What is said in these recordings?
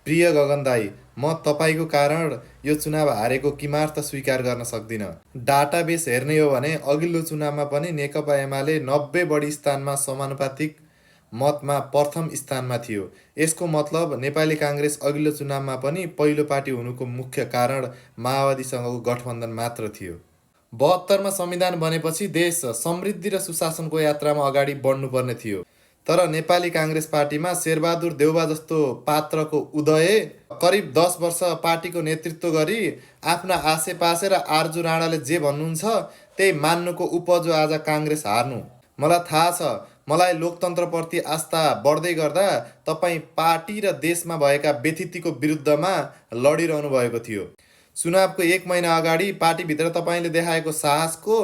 प्रिय गगन दाई, म तपाईँको कारण यो चुनाव हारेको किमार्थ स्वीकार गर्न सक्दिनँ। डाटाबेस हेर्ने हो भने अघिल्लो चुनावमा पनि नेकपा एमाले 90 बढी स्थानमा समानुपातिक मतमा प्रथम स्थानमा थियो। यसको मतलब नेपाली काङ्ग्रेस अघिल्लो चुनावमा पनि पहिलो पार्टी हुनुको मुख्य कारण माओवादीसँगको गठबन्धन मात्र थियो। 72मा संविधान बनेपछि देश समृद्धि र सुशासनको यात्रामा अगाडि बढ्नुपर्ने थियो। तर नेपाली काङ्ग्रेस पार्टीमा शेरबहादुर देउबा जस्तो पात्रको उदय, करिब 10 वर्ष पार्टीको नेतृत्व गरी आफ्ना आसेपासे र आर्जु राणाले जे भन्नुहुन्छ त्यही मान्नुको उपजो आज काङ्ग्रेस हार्नु। मलाई थाहा छ, मलाई लोकतन्त्रप्रति आस्था बढ्दै गर्दा तपाईँ पार्टी र देशमा भएका व्यथितिको विरुद्धमा लडिरहनु भएको थियो। चुनावको 1 महिना अगाडि पार्टीभित्र तपाईँले देखाएको साहसको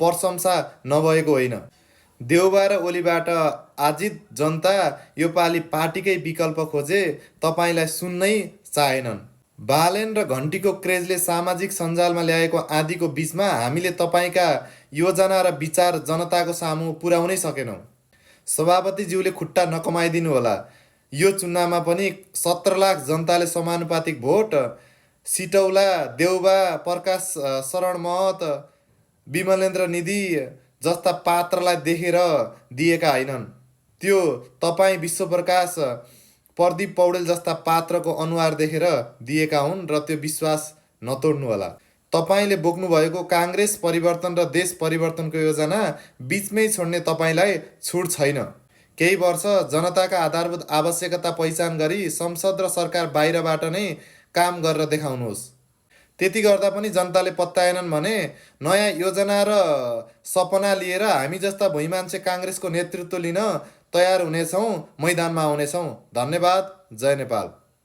प्रशंसा नभएको होइन। देउबा र ओलीबाट आजित जनता यो पालि पार्टीकै विकल्प खोजे, तपाईँलाई सुन्नै चाहेनन्। बालेन र घन्टीको क्रेजले सामाजिक सञ्जालमा ल्याएको आँधीको बीचमा हामीले तपाईँका योजना र विचार जनताको सामु पुर्याउनै सकेनौँ। सभापतिज्यूले खुट्टा नकमाइदिनु होला। यो चुनावमा पनि 17 लाख जनताले समानुपातिक भोट सिटौला, देउबा, प्रकाश शरण महत, विमलेन्द्र निधि जस्ता पात्रलाई देखेर दिएका होइनन्। त्यो तपाईँ विश्वप्रकाश, प्रदीप पौडेल जस्ता पात्रको अनुहार देखेर दिएका हुन् र त्यो विश्वास नतोड्नु होला। तपाईँले बोक्नुभएको काङ्ग्रेस परिवर्तन र देश परिवर्तनको योजना बिचमै छोड्ने तपाईँलाई छुट छैन। केही वर्ष जनताका आधारभूत आवश्यकता पहिचान गरी संसद र सरकार बाहिरबाट नै काम गरेर देखाउनुहोस्। त्यति गर्दा पनि जनताले पत्याएनन् भने नयाँ योजना र सपना लिएर हामी जस्ता भुइँमान्छे काङ्ग्रेसको नेतृत्व लिन तयार हुनेछौँ, मैदानमा आउनेछौँ। धन्यवाद। जय नेपाल।